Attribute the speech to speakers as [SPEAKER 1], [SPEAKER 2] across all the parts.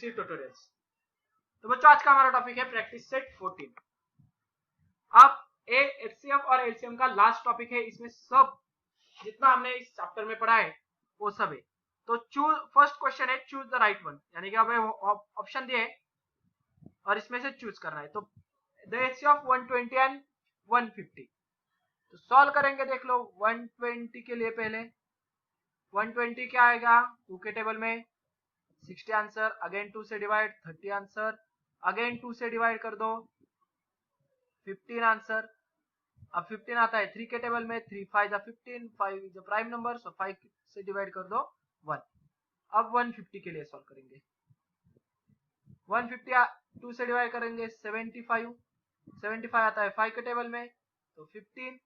[SPEAKER 1] UGC tutorials. तो बच्चों आज का हमारा टॉपिक है प्रैक्टिस सेट 14। अब एचसीएफ और एलसीएम का लास्ट टॉपिक है, इसमें सब जितना हमने इस चैप्टर में पढ़ा है वो सब है। तो चूज फर्स्ट क्वेश्चन है चूज द राइट वन, यानी कि हमें ऑप्शन दिए और इसमें से चूज करना है। तो द एचसीएफ 120 एंड 150, तो सॉल्व करेंगे। देख लो 120 के लिए पहले 120 क्या आएगा, 2 के टेबल में 60 आंसर, अगेन 2 से डिवाइड 30 आंसर, अगेन 2 से डिवाइड कर दो 15 आंसर। अब 15 आता है 3 के टेबल में, 3 5 15, 5 इज अ प्राइम नंबर, सो 5 से डिवाइड कर दो 1। अब 150 के लिए सॉल्व करेंगे। 150 2 से डिवाइड करेंगे 75, 75 आता है 5 के टेबल में तो 15,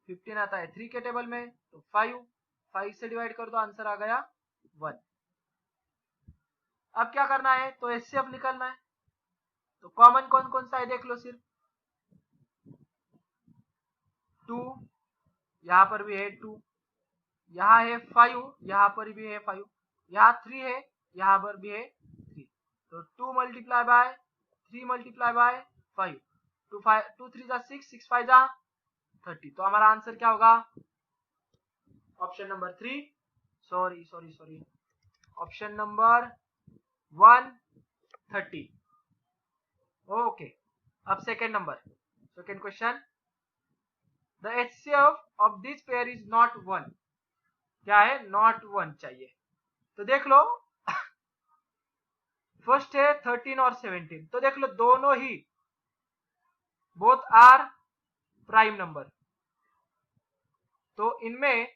[SPEAKER 1] 15 आता है 3 के टेबल में तो 5, 5 से डिवाइड कर दो, आंसर आ गया 1। अब क्या करना है, तो एचसीएफ निकालना है। तो कॉमन कौन कौन सा है देख लो, सिर्फ 2, यहां पर भी है 2, यहाँ है 5, यहाँ पर भी है 5, यहाँ 3 है, यहाँ पर भी है 3। तो 2 मल्टीप्लाई बाय 3 मल्टीप्लाई बाय 5, 2 3 जा 6, 6 5 जा 30। तो हमारा आंसर क्या होगा, option number 3, sorry option number 130। Okay, अब second number, second question, the HCF of this pair is not 1। क्या है, नॉट 1 चाहिए। तो देख लो फर्स्ट है 13 और 17, तो देख लो दोनों ही बोथ आर प्राइम नंबर, तो इनमें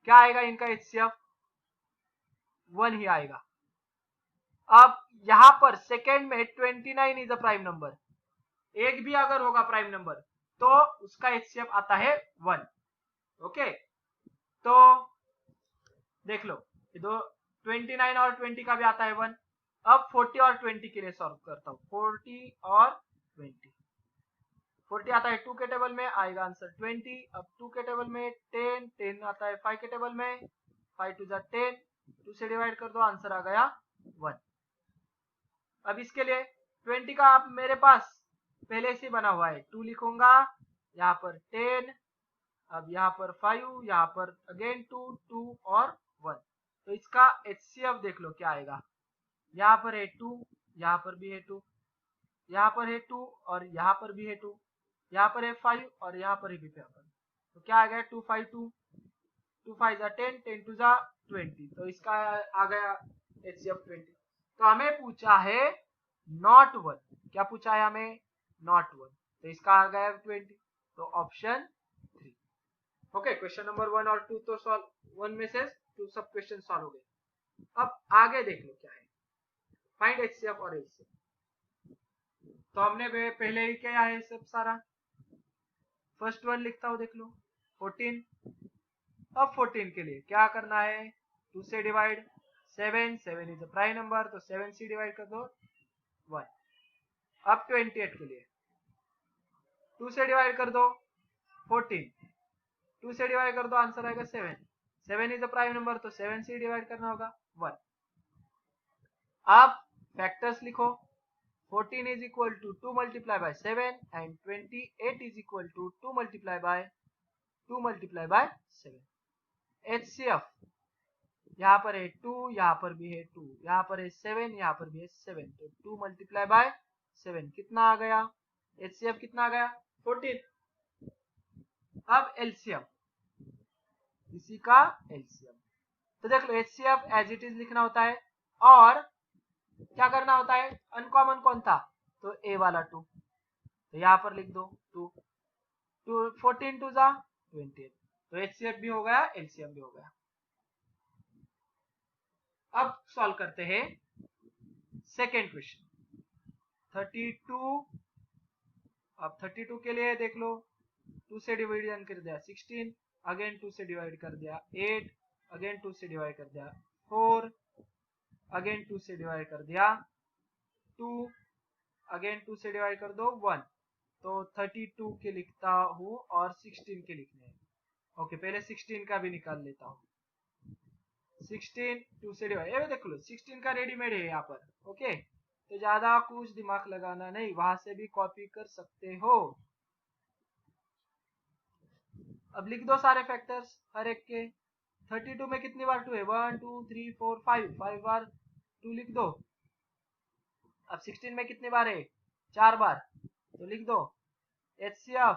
[SPEAKER 1] क्या आएगा, इनका एचसीएफ 1 ही आएगा। अब यहां पर सेकेंड में 29 इज अ प्राइम नंबर, एक भी अगर होगा प्राइम नंबर तो उसका एचसीएफ आता है 1। ओके, तो देख लो दो 29 और 20 का भी आता है 1। अब 40 और 20 के लिए सॉल्व करता हूँ। 40 और 20, 40 आता है 2 के टेबल में, आएगा आंसर 20। अब 2 के टेबल में 10, 10 आता है 5 के टेबल में, 5 2 जा 10, 2 से डिवाइड कर दो, आंसर आ गया 1। अब इसके लिए 20 का आप मेरे पास पहले से बना हुआ है, 2 लिखूंगा, यहाँ पर 10, अब यहाँ पर 5, यहाँ पर अगेन 2 2 और 1। तो इसका एचसीएफ देख लो क्या आएगा, यहाँ पर है 2, यहाँ पर भी है 2, यहाँ पर है 2 और यहाँ पर भी है 2, यहाँ पर है 5 और यहाँ पर भी 5। तो क्या आ गया, 2 5 2, 2 5 जा 10, 10 2 जा 20। तो इसका आ गया एचसीएफ 20। तो हमें पूछा है नॉट 1, क्या पूछा है हमें, नॉट 1, तो इसका आ गया 20। तो ऑप्शन 3। ओके, क्वेश्चन नंबर 1 और 2 तो सॉल्व, 1 में से 2 सब क्वेश्चन सॉल्व हो गए। अब आगे देख लो क्या है, फाइंड एचसीएफ और एलसीएफ। तो हमने पहले ही क्या है सब सारा, फर्स्ट वन लिखता हूं, देख लो 14। अब 14 के लिए क्या करना है, 2 से divide 7, 7 is a prime number, तो 7 से डिवाइड कर दो 1। अब 28 के लिए 2 से डिवाइड कर दो 14, 2 से डिवाइड कर दो, आंसर आएगा 7, 7 इज अ प्राइम नंबर, तो 7 से डिवाइड करना होगा 1। अब फैक्टर्स लिखो, 14 is equal to 2 multiply by 7 and 28 is equal to 2 multiply by 7। HCF यहाँ पर है 2, यहाँ पर भी है 2, यहाँ पर है 7, यहाँ पर भी है 7, तो 2 multiply by 7 कितना आ गया, HCF कितना आ गया 14। अब LCM, इसी का LCM, तो देख लो HCF एज इट इज लिखना होता है और क्या करना होता है, अनकॉमन कौन था, तो ए वाला 2, तो यहाँ पर लिख दो 2, 14 2 जा 28, तो एचसीएफ भी हो गया, एलसीएम भी हो गया। अब सॉल्व करते हैं सेकेंड क्वेश्चन 32। अब 32 के लिए देख लो, 2 से डिवाइड कर दिया 16, अगेन 2 से डिवाइड कर दिया 8, अगेन 2 से डिवाइड कर दिया 4, अगेन 2 से डिवाइड कर दिया 2, अगेन 2 से डिवाइड कर दो 1। तो 32 के लिखता हूं और 16 के लिखने हैं। ओके, पहले 16 का भी निकाल लेता हूं। 16 2 से डिवाइड, ये देख लो 16 का रेडीमेड है यहाँ पर। ओके, तो ज्यादा कुछ दिमाग लगाना नहीं, वहां से भी कॉपी कर सकते हो। अब लिख दो सारे फैक्टर्स हर एक के। 32 में कितनी बार 2 है, 1 2 3 4 5, 5 बार 2 लिख दो। अब 16 में कितनी बार है, 4 बार, तो लिख दो। HCF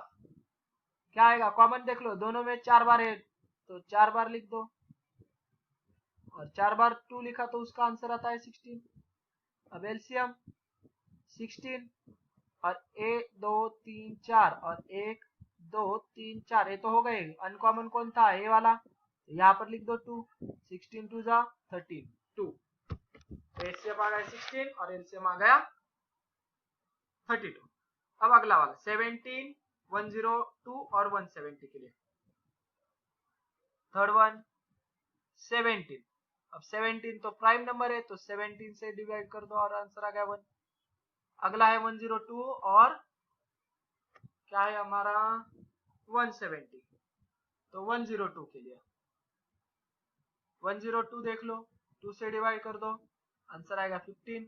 [SPEAKER 1] क्या आएगा, कॉमन देख लो, दोनों में 4 बार है तो 4 बार लिख दो, और 4 बार 2 लिखा तो उसका आंसर आता है 16। अब एलसीएम 16 और 1 2 3 4 और 1 2 3 4, ये तो हो गए। अनकॉमन कौन था, ए वाला, तो यहाँ पर लिख दो 2, 16 2 जा 13 2, तो एलसीएम आ गया 16 और एलसीएम आ गया 32। अब अगला वाला 17 102 और 170 के लिए, थर्ड वन 17। अब 17 तो प्राइम नंबर है तो 17 से डिवाइड कर दो और आंसर आ गया 1। अगला है 102 और क्या है हमारा 170, तो 102 के लिए 102 देख लो, 2 से डिवाइड कर दो, आंसर आएगा 15।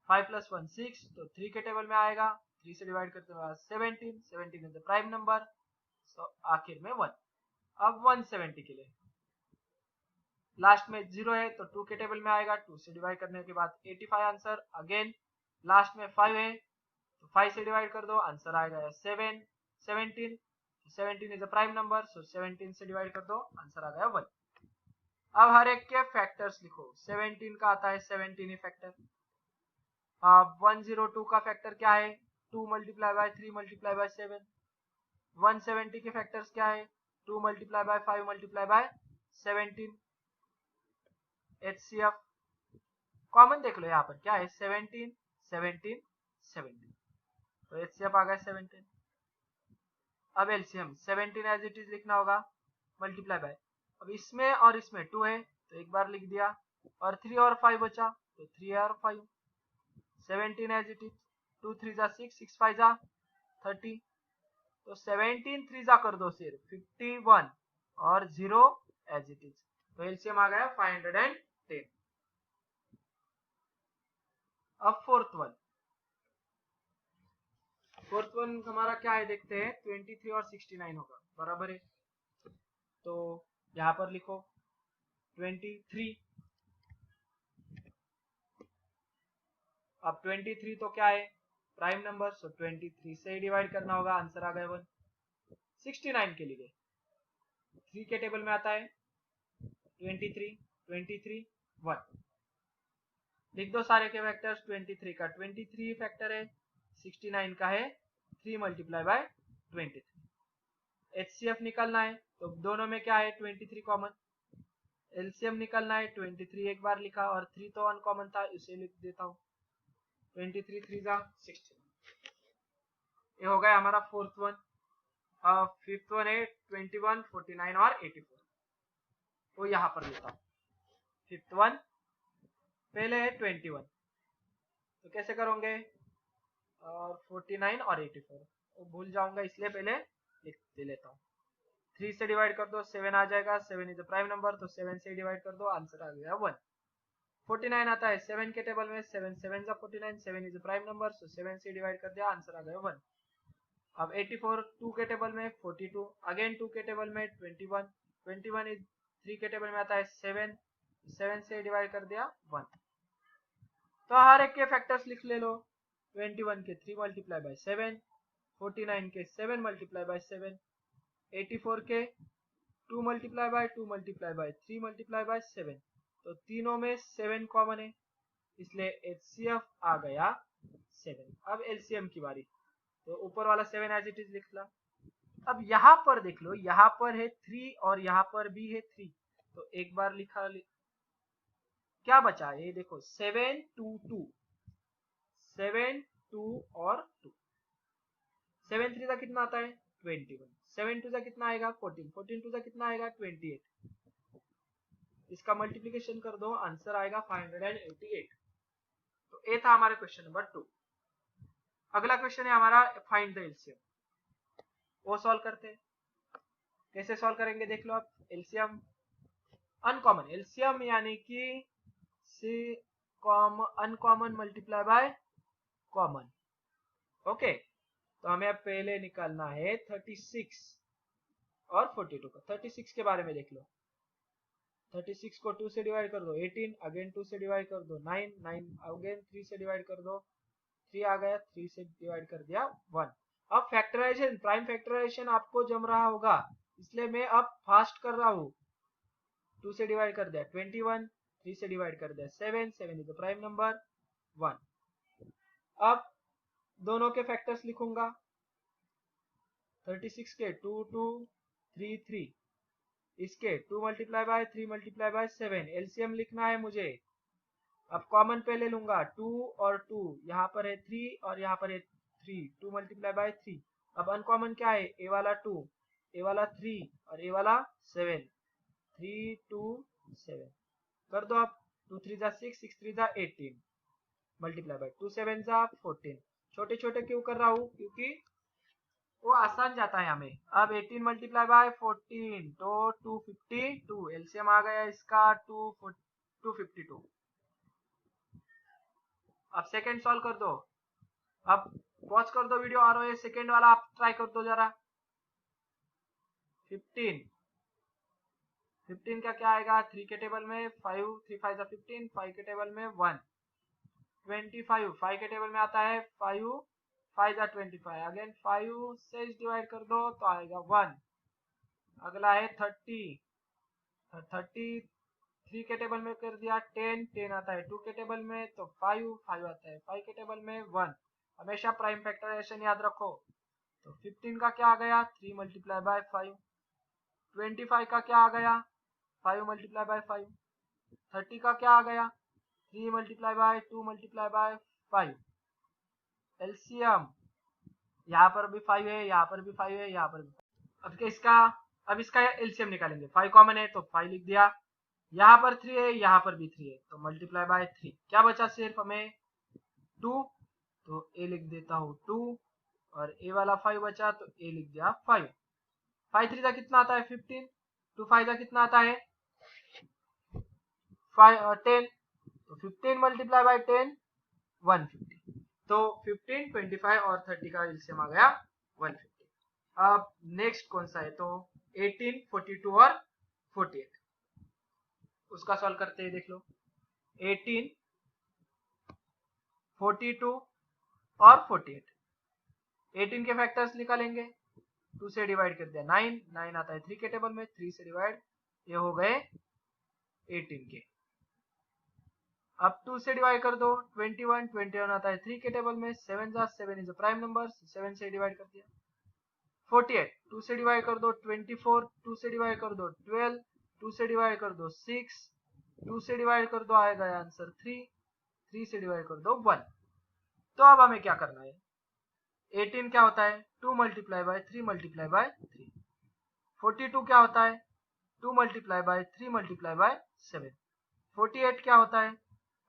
[SPEAKER 1] 5 प्लस 1 6, तो 3 के टेबल में आएगा, 3 से डिवाइड करते हुए 17, 17 इज द प्राइम नंबर, सो आखिर में 1। अब 170 के लिए लास्ट में 0 है तो 2 के टेबल में आएगा, 2 से डिवाइड करने के बाद 85 आंसर। अगेन लास्ट में 5 है तो 5 से डिवाइड कर दो, आंसर आएगा 7 17, 17 इज अ प्राइम नंबर, सो 17 से डिवाइड कर दो, आंसर आ गया 1। अब हर एक के फैक्टर्स लिखो। 17 का आता है 17 ही फैक्टर। अब 102 का फैक्टर क्या है, 2 मल्टीप्लाई बाय 3 मल्टीप्लाई बाय 7। 170 के फैक्टर्स क्या है, 2 multiply by 5 multiply by 17। HCF common देख लो, यहाँ पर क्या है 17 17 17, तो HCF आ गया 17। अब एलसीएम 17 एज इट इज लिखना होगा, मल्टीप्लाई बाय, अब इसमें और इसमें 2 है तो एक बार लिख दिया, और 3 और 5 बचा तो 3 और 5, 17 एज इट इज, 2 3 जा 6, 6 5 जा 30, तो 17 3 जा कर दो सिर्फ 51 और 0 एज इट इज, तो एलसीएम आ गया 510। अब फोर्थ वन हमारा क्या है देखते हैं, 23 और 69 होगा, बराबर है, तो यहाँ पर लिखो 23। अब 23 तो क्या है प्राइम नंबर, सो 23 से डिवाइड करना होगा, आंसर आ गया 1। 69 के लिए 3 के टेबल में आता है 23 23 1, लिख दो सारे के फैक्टर्स। 23 का 23 फैक्टर है, 69 का है 3 मल्टीप्लाई बाय 23। HCF निकालना है तो दोनों में क्या है 23 कॉमन, एलसीएम निकालना है 23 एक बार लिखा और 3 तो अनकॉमन था, इसे लिख देता हूँ 23 3 जा 16। ये हो गया हमारा फोर्थ वन। फिफ्थ वन है 21 49 और 84, तो यहाँ पर लेता हूँ। फिफ्थ वन पहले है 21, तो कैसे करोगे, और 49 और 84, तो भूल जाऊंगा इसलिए पहले लिख लेता हूँ। 3 से डिवाइड कर दो 7 आ जाएगा, 7 इज द प्राइम नंबर, तो 7 से डिवाइड कर दो, आंसर आ गया 1। 49 आता है 7 के टेबल में, 7 7 जा 49, 7 इज द प्राइम नंबर, सो 7 से डिवाइड कर दिया, आंसर आ गया 1। अब 84 2 के टेबल में, 42 अगेन 2 के टेबल में, 21 21 इज 3 के टेबल में आता है 7, 7 से डिवाइड कर दिया 1। तो हर एक के फैक्टर्स लिख ले लो। 21 के 3 मल्टीप्लाई बाय 7, 49 के 7 मल्टीप्लाई बाय 7, 84 के 2 multiply by 2 multiply by 3 multiply by 7, तो तीनों में 7 कॉमन है, इसलिए HCF आ गया 7। अब LCM की बारी, तो ऊपर वाला 7 एज इट इज लिख ला। अब यहाँ पर देख लो, यहाँ पर है 3 और यहाँ पर भी है 3, तो एक बार लिखा क्या बचा, ये देखो 7 2 2, 7 2 और 2, 7 3 का कितना आता है 21, 7 2 का कितना आएगा 14, 14 2 का कितना आएगा 28, इसका मल्टीप्लिकेशन कर दो, आंसर आएगा 588। तो ये था हमारे क्वेश्चन नंबर 2। अगला क्वेश्चन है हमारा फाइंड द एलसीएम, वो सॉल्व करते हैं। कैसे सॉल्व करेंगे देख लो आप। एलसीएम अनकॉमन एलसीएम यानी कि सी uncommon multiply by common. Okay, तो हमें अब पहले निकालना है 36 और 42 का। 36 के बारे में देख लो। 36 को 2 से डिवाइड कर दो 18, अगेन 2 से डिवाइड कर दो 9, 9 अगेन 3 से डिवाइड कर दो 3 आ गया, 3 से डिवाइड कर दिया 1। अब फैक्टराइजेशन, प्राइम फैक्टराइजेशन आपको जम रहा होगा, इसलिए मैं अब फास्ट कर रहा हूँ। 2 से डिवाइड कर दिया 21, 3 से डिवाइड कर दिया 7, 7 इज द प्राइम नंबर 1। अब दोनों के फैक्टर्स लिखूंगा। 36 के 2 2 3 3, इसके 2 multiply by 3 multiply by 7, LCM लिखना है मुझे। अब कॉमन पहले लूंगा 2 और 2, यहाँ पर है 3 और यहाँ पर है 3, 2 मल्टीप्लाई बाय 3। अब अनकॉमन क्या है, ए वाला 2, ए वाला 3 और ए वाला 7, 3 2 7 कर दो। अब 2 3 जा 6, 6 3 जा 18 मल्टीप्लाई बाय 2 7 जा 14। छोटे छोटे क्यों कर रहा हूँ, क्योंकि वो आसान जाता है हमें। अब 18 मल्टीप्लाई बाय 14 तो 252, एलसीएम आ गया इसका 252। अब सेकंड सॉल्व कर दो। अब पॉज कर दो वीडियो और ये सेकंड वाला आप ट्राई कर दो जरा। 15 का क्या आएगा, 3 के टेबल में 5, 3 5 जा 15, 5 के टेबल में 1, 25 5 के टेबल में आता है 5 5 जा 25, अगेन 5 से डिवाइड कर दो तो आएगा 1। अगला है 30, 30 3 के टेबल में कर दिया 10, 10 आता है 2 के टेबल में तो 5 5 आता है 5 के टेबल में 1। हमेशा प्राइम फैक्टराइजेशन याद रखो। तो 15 का क्या आ गया, 3 मल्टीप्लाई बाय 5। 25 का क्या आ गया, 5 मल्टीप्लाई बाय 5। 30 का क्या आ गया, 3 multiply by 2 multiply by 5। LCM यहाँ पर भी 5 है, यहाँ पर भी 5 है, यहाँ पर भी। अब इसका एलसीएम निकालेंगे। 5 कॉमन है तो 5 लिख दिया, यहाँ पर 3 है, यहाँ पर भी 3 है तो मल्टीप्लाई बाय 3। क्या बचा सिर्फ हमें 2, तो ए लिख देता हूँ 2 और ए वाला 5 बचा तो ए लिख दिया 5। 5 3 का कितना आता है 15, 2 5 का कितना आता है 10, तो 15 मल्टीप्लाई बाय 10 150। तो 15 25 और 30 का एलसीएम आ गया 150। अब नेक्स्ट कौन सा है, तो 18 42 और 48, उसका सॉल्व करते हैं। देख लो 18 42 और 48, 18 के फैक्टर्स निकालेंगे। 2 से डिवाइड कर दिया 9, 9 आता है 3 के टेबल में, 3 से डिवाइड, ये हो गए 18 के। अब 2 से डिवाइड कर दो 21, 21 आता है 3 के टेबल में, 7 जा 7 इज अ प्राइम नंबर, 7 से डिवाइड कर दिया। 48 2 से डिवाइड कर दो 24, 2 से डिवाइड कर दो 12, 2 से डिवाइड कर दो 6, 2 से डिवाइड कर दो आएगा आंसर 3, 3 से डिवाइड कर दो 1। तो अब हमें क्या करना है, 18 क्या होता है 2 मल्टीप्लाई बाय 3 मल्टीप्लाई बाय 3। 42 क्या होता है 2 मल्टीप्लाई बाय 3 मल्टीप्लाई बाय 7। 48 क्या होता है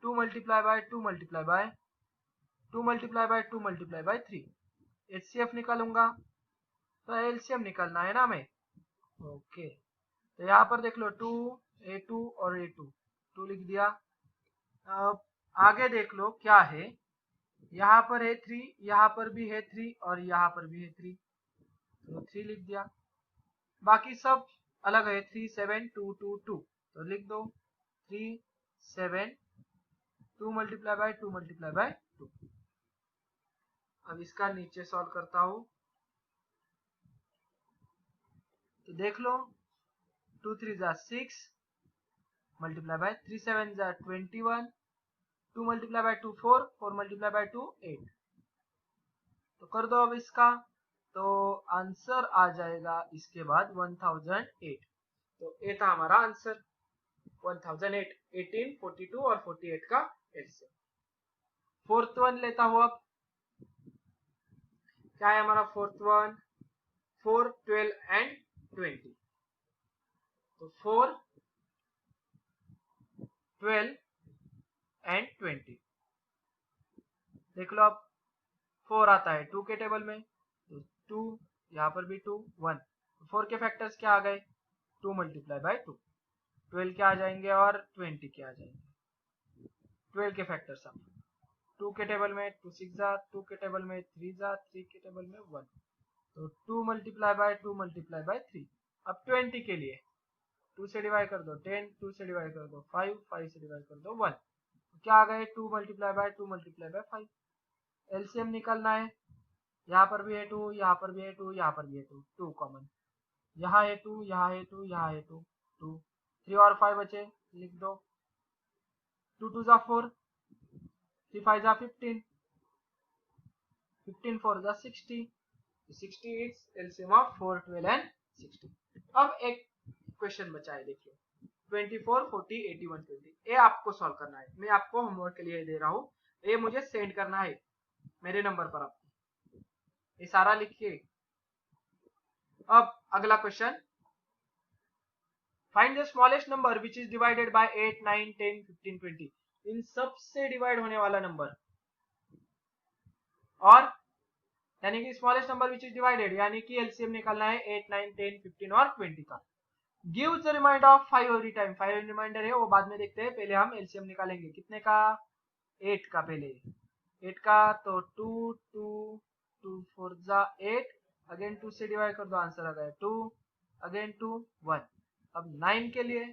[SPEAKER 1] 2 multiply by 2 multiply by 2 multiply by 2 multiply by 3। HCF निकालूंगा, तो एलसीएम निकालना है ना हमें। ओके, तो यहाँ पर देख लो 2 और a2, 2 लिख दिया। अब आगे देख लो क्या है, यहाँ पर है 3, यहाँ पर भी है 3 और यहाँ पर भी है 3, तो 3 लिख दिया। बाकी सब अलग है, 3 7 2 2 2, तो लिख दो 3 7 2 मल्टीप्लाई बाय 2 मल्टीप्लाई बाय 2। अब इसका नीचे सॉल्व करता हूँ, तो देख लो 2 3 जा 6 मल्टीप्लाई बाय 3 7 जा 21, 2 मल्टीप्लाई बाय 2 4, 4 मल्टीप्लाई बाय 2 8। तो कर दो अब इसका, तो आंसर आ जाएगा इसके बाद 1008। तो ये था हमारा आंसर 1008। 18 42 और 48 का एलसीएम। फोर्थ वन लेता हूं। अब क्या है हमारा फोर्थ वन, 4 12 एंड 20। तो 4 12 एंड 20 देख लो। अब 4 आता है 2 के टेबल में, तो 2, यहाँ पर भी 2 1। 4 के फैक्टर्स क्या आ गए 2 मल्टीप्लाई बाय 2, 12 के आ जाएंगे और 20 के आ जाएंगे। 12 के फैक्टर सब 2 के टेबल में 2 6 जा, 2 के टेबल में 3 जा, 3 के टेबल में 1, तो 2 मल्टीप्लाई बाय 2 मल्टीप्लाई बाय 3। अब 20 के लिए 2 से डिवाइड कर दो 10, 2 से डिवाइड कर दो 5, 5 से डिवाइड कर दो 1, तो क्या आ गए 2 multiply by 2 multiply by 5। LCM निकालना है, यहाँ पर भी है 2, यहाँ पर भी है 2, यहाँ पर भी है 2, 2 कॉमन, यहाँ है 2, यहाँ है 2, यहाँ है 2, 2, 3 और 5 बचे, लिख दो 2 2 जा 4, 3 5 जा 15, 15 4 जा 60, 60 इज एलसीएम ऑफ 4 12 एंड 60। अब एक क्वेश्चन बचा है, देखिए 24 40 81 20, ये आपको सॉल्व करना है। मैं आपको होमवर्क के लिए दे रहा हूँ, ये मुझे सेंड करना है मेरे नंबर पर। आपको ये सारा लिखिए। अब अगला question, find the smallest number which is divided by 8 9 10 15 20। इन सब से डिवाइड होने वाला नंबर, और यानी कि smallest number which is divided, यानी कि एलसीएम निकालना है 8 9 10 15 और 20 का। Give the reminder of 5 every time. 5 reminder है वो बाद में देखते हैं, पहले हम एलसीएम निकालेंगे। कितने का? 8 का। पहले 8 का, तो 2 2 2 4 जा 8, अगेन 2 से डिवाइड कर दो, आंसर आ गया 2, अगेन 2 1। अब 9 के लिए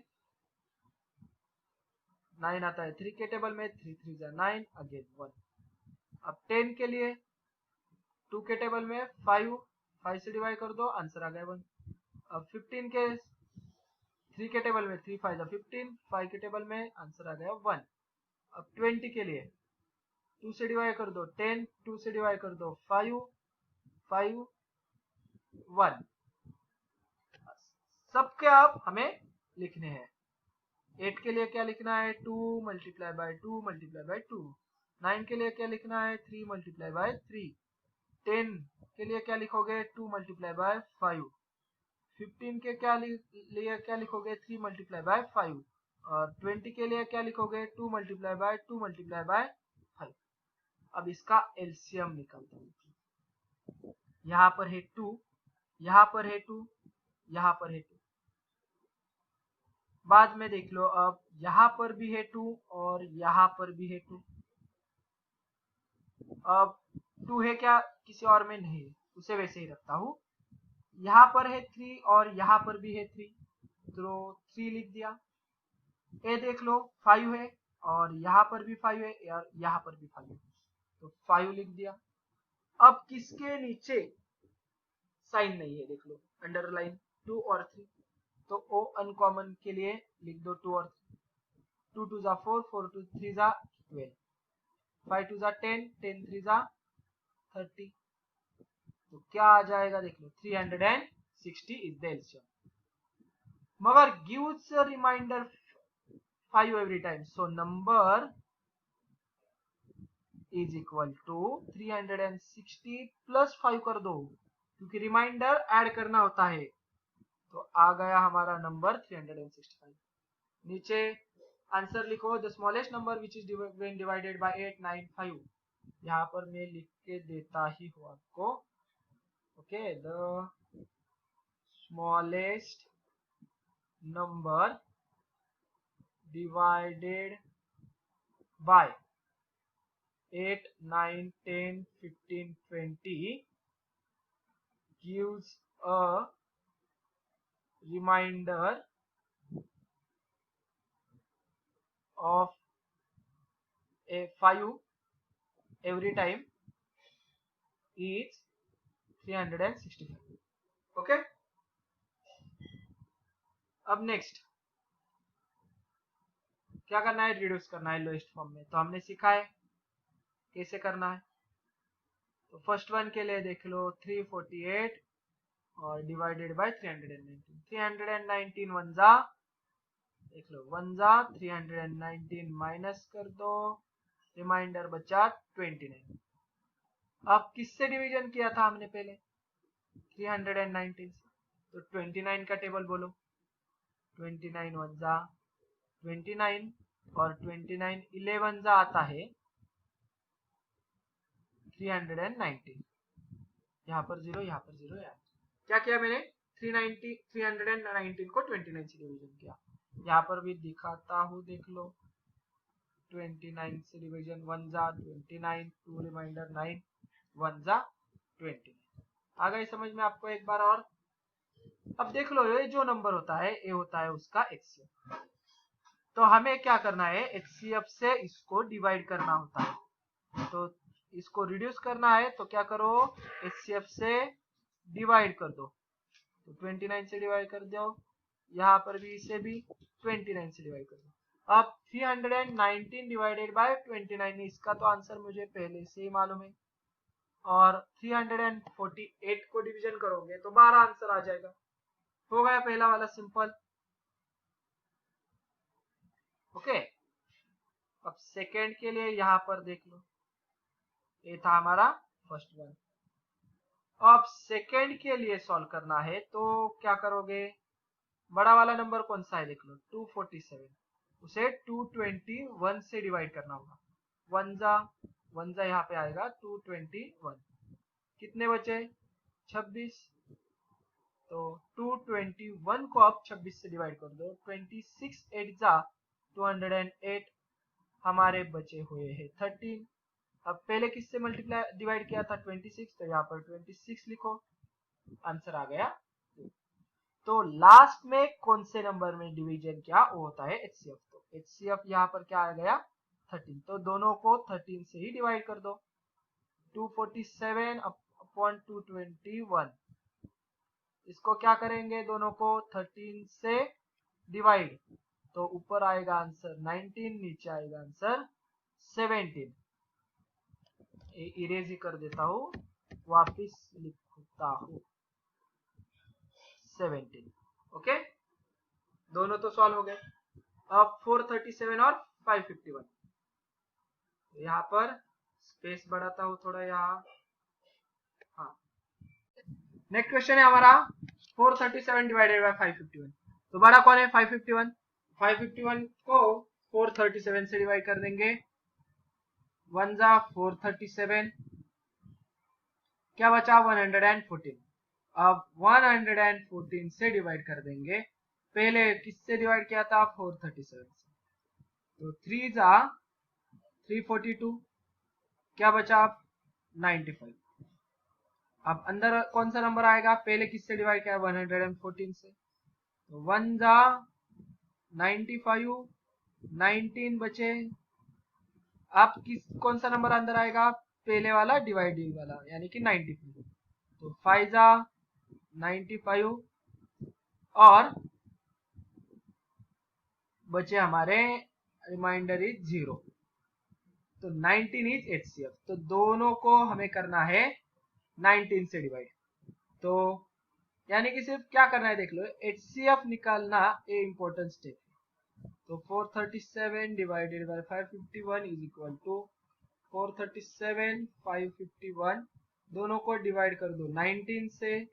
[SPEAKER 1] 9 आता है 3 के टेबल में, 3 3 जा 9, अगेन 1। अब 10 के लिए 2 के टेबल में 5, 5 से डिवाइड कर दो, आंसर आ गया 1। अब 15 के 3 के टेबल में 3 5 जा 15, 5 के टेबल में, आंसर आ गया 1। अब 20 के लिए 2 से डिवाइड कर दो 10, 2 से डिवाइड कर दो 5 5 1। सबके अब हमें लिखने हैं। 8 के लिए क्या लिखना है? 2 मल्टीप्लाई बाय 2 मल्टीप्लाई बाय 2। 9 के लिए क्या लिखना है? 3 मल्टीप्लाई बाय 3। 10 के लिए क्या लिखोगे? 2 मल्टीप्लाई बाय 5। 15 के लिए क्या लिखोगे? 3 मल्टीप्लाई बाय 5। और 20 के लिए क्या लिखोगे? 2 मल्टीप्लाई बाय 2 मल्टीप्लाई बाय 5। अब इसका एलसीएम निकालते हैं। यहाँ पर है 2, यहाँ पर है 2, यहाँ पर है 2। बाद में देख लो, अब यहाँ पर भी है 2 और यहाँ पर भी है 2। अब 2 है क्या? किसी और में नहीं, उसे वैसे ही रखता हूँ। यहाँ पर है 3 और यहाँ पर भी है 3, तो 3 लिख दिया। ये देख लो 5 है और यहाँ पर भी 5 है और यहाँ पर भी 5 है, तो 5 लिख दिया। अब किसके नीचे साइन नहीं है? देख लो अंडरलाइन 2 और 3, तो ओ अनकॉमन के लिए लिख दो 2 और 3। 2 2 जा 4, 4 2 3 जा 12, 5 2 जा 10, 10 3 जा 30, तो क्या आ जाएगा? देख लो 360 इज द एलसीएम। मगर gives reminder 5 every time, so number is equal to 360 plus 5 कर दो, क्योंकि रिमाइंडर ऐड करना होता है। तो आ गया हमारा नंबर 365। नीचे आंसर लिखो, the smallest number which is when divided by 8 9 5। यहाँ पर मैं लिख के देता ही हूँ आपको। Okay, the smallest number divided by 8 9 10 15 20 gives a reminder of a 5 every time is 365. Okay, अब नेक्स्ट क्या करना है? रिड्यूस करना है लोएस्ट फॉर्म में। तो हमने सीखा है कैसे करना है। तो फर्स्ट वन के लिए देख लो 348 और डिवाइडेड बाय 319। 319 वन जा, देख लो 1 जा, 319 माइनस कर दो, रिमाइंडर बचा 29। अब किससे डिवीजन किया था हमने पहले? 319 से। तो 29 का टेबल बोलो। 29 वन जा 29 और 29 11 जा आता है 319। यहाँ पर 0, यहाँ पर 0, यहाँ क्या किया मैंने? 319 को 29 से डिवीजन किया। यहाँ पर भी दिखाता हूँ, देख लो 29 से डिवीजन 1 जा 29, 2 रिमाइंडर 9, 1 जा 20। आ गई समझ में आपको एक बार और? अब देख लो ये जो नंबर होता है ये होता है उसका HCF। तो हमें क्या करना है, HCF से इसको डिवाइड करना होता है। तो इसको रिड्यूस करना है तो क्या करो, HCF से डिवाइड कर दो। तो 29 से डिवाइड कर दो, यहाँ पर भी इसे भी 29 से डिवाइड कर दो। अब 319 डिवाइडेड बाय 29, इसका तो आंसर मुझे पहले से ही मालूम है। और 348 को डिवीजन करोगे तो 12 आंसर आ जाएगा। हो गया पहला वाला सिंपल। ओके, अब सेकेंड के लिए यहाँ पर देख लो, ये था हमारा फर्स्ट वन। अब सेकेंड के लिए सॉल्व करना है तो क्या करोगे, बड़ा वाला नंबर कौन सा है देख लो 247, उसे 221 से डिवाइड करना होगा। वन जा यहाँ पे आएगा 221, कितने बचे 26। तो 221 को आप 26 से डिवाइड कर दो, 26 8 जा 208, हमारे बचे हुए हैं 13। अब पहले किससे मल्टीप्लाई डिवाइड किया था 26, तो यहाँ पर 26 लिखो, आंसर आ गया। तो लास्ट में कौन से नंबर में डिवीजन किया वो होता है HCF। तो HCF यहाँ पर क्या आ गया 13, तो दोनों को 13 से ही डिवाइड कर दो। 247 अपॉन 221, इसको क्या करेंगे दोनों को 13 से डिवाइड, तो ऊपर आएगा आंसर 19, नीचे आएगा आंसर 17। इरेज ही कर देता हूँ, वापिस लिखता हूँ 17। ओके, दोनों तो सॉल्व हो गए। अब 437 और 551, यहाँ पर स्पेस बढ़ाता हूँ थोड़ा यहाँ। हाँ, नेक्स्ट क्वेश्चन है हमारा 437 डिवाइडेड बाय 551। तो बड़ा कौन है 551, 551 को 437 से डिवाइड कर देंगे, 1 जा 437, क्या बचा 114। अब 114 से डिवाइड कर देंगे, पहले किससे डिवाइड किया था 437 से, तो 3 जा 342, क्या बचा 95। अब अंदर कौन सा नंबर आएगा, पहले किससे डिवाइड किया 114 से, तो 1 जा 95, 19 बचे। अब कौन सा नंबर अंदर आएगा, पहले वाला डिवाइडेड वाला यानी कि 95, तो 5 जा 95 और बचे हमारे रिमाइंडर इज 0, तो 19 इज HCF। तो दोनों को हमें करना है 19 से डिवाइड। तो यानी कि सिर्फ क्या करना है देख लो, HCF निकालना ये इंपॉर्टेंट स्टेप। तो 437 divided by 551 is equal to 437 551, दोनों को डिवाइड कर दो 19 से,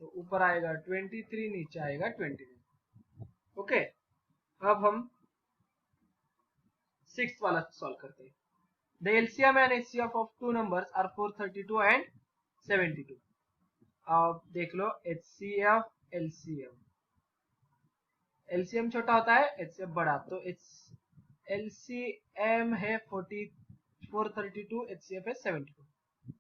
[SPEAKER 1] तो ऊपर आएगा 23, नीचे आएगा 29। ओके, अब हम सिक्स्थ वाला सॉल्व करते हैं। The LCM and HCF of two numbers are 432 and 72. अब देख लो HCF LCM, LCM छोटा होता है HCF बड़ा, तो LCM है 432, HCF है 72,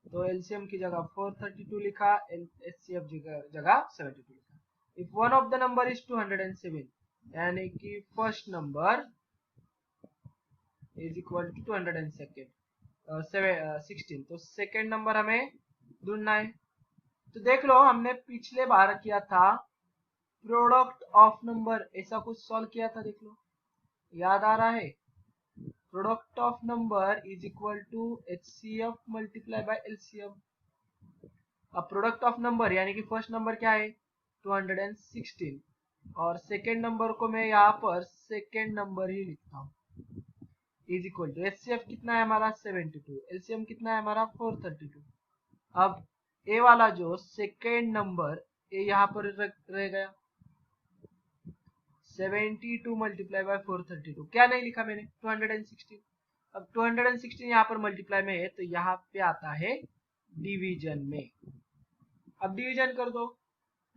[SPEAKER 1] तो LCM की जगह 432 लिखा, HCF जगह 72 लिखा। If one of the number is 207, यानी कि first number is equal to 216, तो सेकेंड नंबर हमें ढूंढना है। तो देख लो हमने पिछले बार किया था प्रोडक्ट ऑफ नंबर, ऐसा कुछ सॉल्व किया था, देख लो याद आ रहा है। Product of number is equal to HCF multiply by LCM। अब प्रोडक्ट ऑफ नंबर यानी कि फर्स्ट नंबर क्या है 216, और सेकेंड नंबर को मैं यहाँ पर सेकेंड नंबर ही लिखता हूँ, इज इक्वल टू HCF कितना है हमारा 72, LCM कितना है हमारा 432। अब ए वाला जो सेकेंड नंबर ये यहाँ पर रह गया 72 मल्टीप्लाई बाय 432, क्या नहीं लिखा मैंने 216। अब 216 यहाँ पर मल्टीप्लाई में है तो यहाँ पे आता है डिवीजन में। अब डिवीजन कर दो,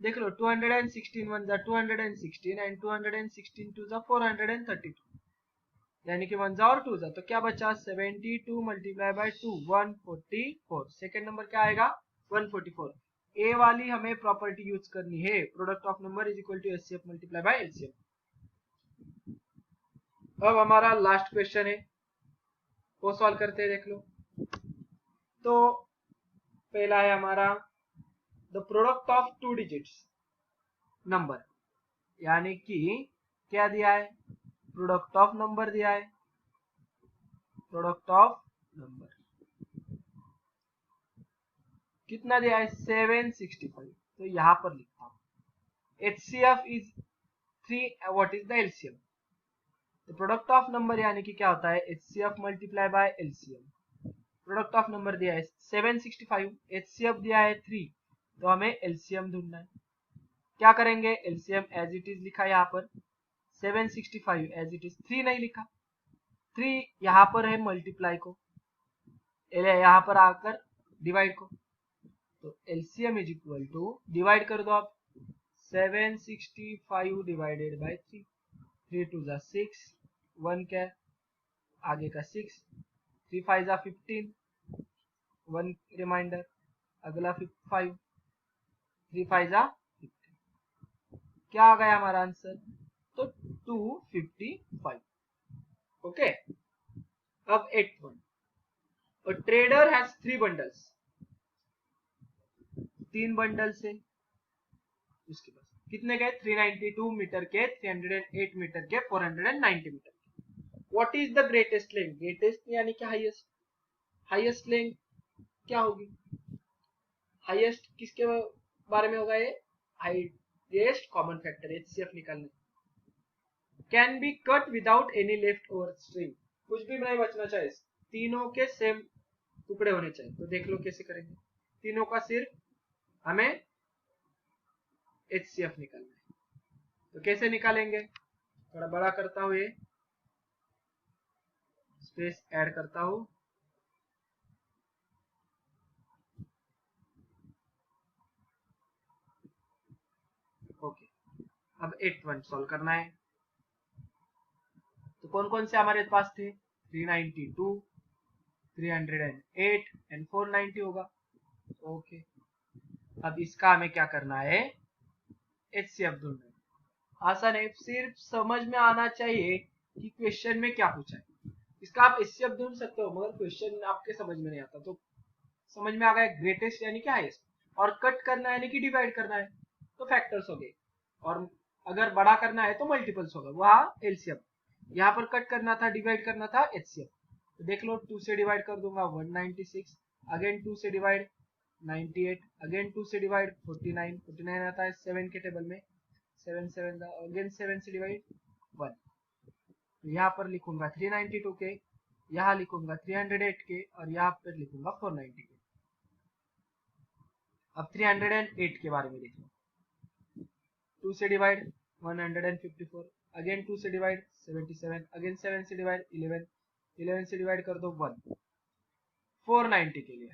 [SPEAKER 1] देख लो 216 1 जा 216 एंड 216 2 जा 432, यानी कि 1 जा और 2 जा, तो क्या बचा 72 मल्टीप्लाई बाय 2 144। सेकंड नंबर क्या आएगा 144। ए वाली हमें प्रॉपर्टी यूज करनी है, product of number is equal to HCF multiply by LCM. अब हमारा लास्ट क्वेश्चन है, वो सॉल्व करते हैं, देख लो। तो पहला है हमारा the product of 2 digits number, यानी कि क्या दिया है, प्रोडक्ट ऑफ नंबर दिया है, प्रोडक्ट ऑफ नंबर कितना दिया है 765। तो यहां पर लिखता हूं HCF is 3, what is the LCM. तो प्रोडक्ट ऑफ नंबर यानी कि क्या होता है HCF multiply by LCM. Product of number दिया है 765, एचसीएफ दिया है 3, तो हमें एलसीएम ढूंढना है। क्या करेंगे, एलसीएम एज इट इज लिखा यहाँ पर, 765 एज इट इज, 3 नहीं लिखा, 3 यहाँ पर है मल्टीप्लाई को, यहाँ पर आकर डिवाइड को, तो LCM is equal to, divide कर दो आप, 765 डिवाइडेड बाय 3, 3 2 जा 6, 1 क्या आगे का 6, 3 5 जा 15, 1 रिमाइंडर, अगला 5, 3 5 जा 15, क्या आ गया हमारा आंसर, तो 255। ओके, अब 8th one, a trader has 3 bundles, 3 bundle से उसके पास कितने गए 392 मीटर के, 308 मीटर के, 490 मीटर के। What is the greatest length, greatest यानी कि हाईएस्ट, हाईएस्ट लेंथ क्या होगी, हाईएस्ट किसके बारे में होगा ये, हाईएस्ट कॉमन फैक्टर एचसीएफ निकालने। Can be cut without any left over string, कुछ भी नहीं बचना चाहिए, तीनों के सेम टुकड़े होने चाहिए। तो देख लो कैसे करेंगे, तीनों का सिर्फ हमें एचसीएफ निकालना है, तो कैसे निकालेंगे, थोड़ा बड़ा करता हूं, ये स्पेस ऐड करता हूं, ओके। अब 8th वन सॉल्व करना है, तो कौन कौन से हमारे पास थे 392, 308 एंड 490 होगा, ओके। अब इसका हमें क्या करना है, एचसीएफ ढूंढना है। आसान है, सिर्फ समझ में आना चाहिए कि क्वेश्चन में क्या पूछा है। इसका आप एचसीएफ ढूंढ सकते हो, मगर क्वेश्चन आपके समझ में नहीं आता, तो समझ में आ गया ग्रेटेस्ट यानी कि हाईएस्ट, और कट करना यानी कि डिवाइड करना है, तो फैक्टर्स हो गए, और अगर बड़ा करना है तो मल्टीपल्स होगा, वहां एलसीएम। यहाँ पर कट करना था, डिवाइड करना था, एचसीएफ। तो देख लो 2 से डिवाइड कर दूंगा 196, अगेन 2 से डिवाइड 98, अगेन 2 से डिवाइड 49, 49 आता है 7 के टेबल में, 7 7 अगेन 7 से डिवाइड 1। तो यहाँ पर लिखूंगा 392 के, यहाँ लिखूंगा 308 के, और यहाँ पर लिखूंगा 490 के। अब 308 के बारे में देखो, 2 से डिवाइड 154, अगेन 2 से डिवाइड 77, अगेन 7 से डिवाइड 11, 11 से डिवाइड कर दो 1। 490 के लिए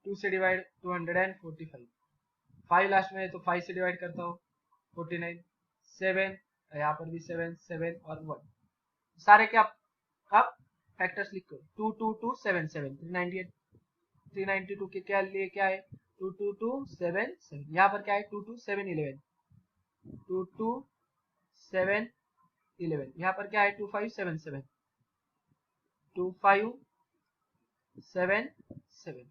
[SPEAKER 1] 2 से डिवाइड 245, 5 लास्ट में है तो 5 से डिवाइड करता हूँ 49, 7 यहाँ पर भी 7 7 और 1, सारे क्या अब फैक्टर्स लिखो 2 2 2 7 7, 398, 392 के क्या लिए क्या है 2 2 2 7 7, यहाँ पर क्या है 2 2 7 11, 2 2 7 11, यहाँ पर क्या है 2 5 7 7, 2 5 7 7।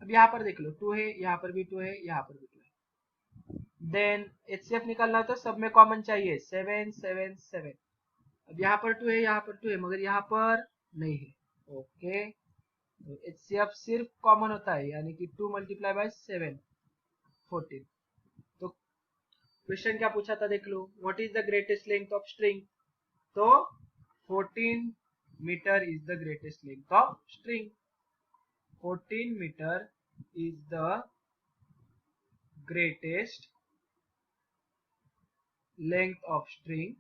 [SPEAKER 1] अब यहाँ पर देख लो 2 है, यहाँ पर भी 2 है, यहाँ पर भी 2 है। देन एचसीएफ निकालना तो सब में कॉमन चाहिए 7 7 7। अब यहाँ पर 2 है, यहाँ पर 2 है, मगर यहाँ पर नहीं है, ओके। तो एचसीएफ सिर्फ कॉमन होता है, यानी कि 2 मल्टीप्लाई बाय 7 14। तो क्वेश्चन क्या पूछा था देख लो, what is the greatest length of string, तो 14 metre is the greatest length of string, 14 meter is the greatest length of string,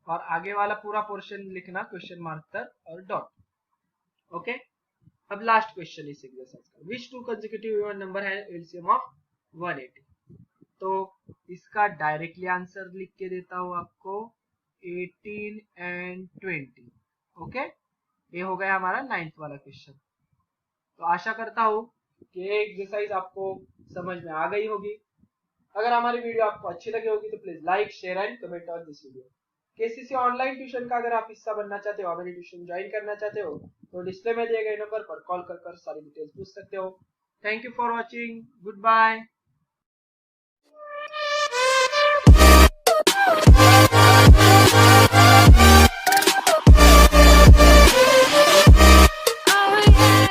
[SPEAKER 1] और आगे वाला पूरा पोर्शन लिखना क्वेश्चन मार्क तक और डॉट, ओके। अब लास्ट क्वेश्चन इस एक्सरसाइज का, विच टू कंसेक्यूटिव इवन नंबर है एलसीएम ऑफ 180। तो इसका डायरेक्टली आंसर लिख के देता हूं आपको 18 एंड 20। ओके, ये हो गया हमारा 9th वाला क्वेश्चन। तो आशा करता हूं कि ये एक्सरसाइज आपको समझ में आ गई होगी। अगर हमारी वीडियो आपको अच्छी लगी होगी तो please like, share and comment on this video. KCC online tuition का अगर आप हिस्सा बनना चाहते हो, हमारी ट्यूशन ज्वाइन करना चाहते हो, तो डिस्प्ले में दिए गए नंबर पर कॉल कर सारी डिटेल्स पूछ सकते हो। Thank you for watching, good bye.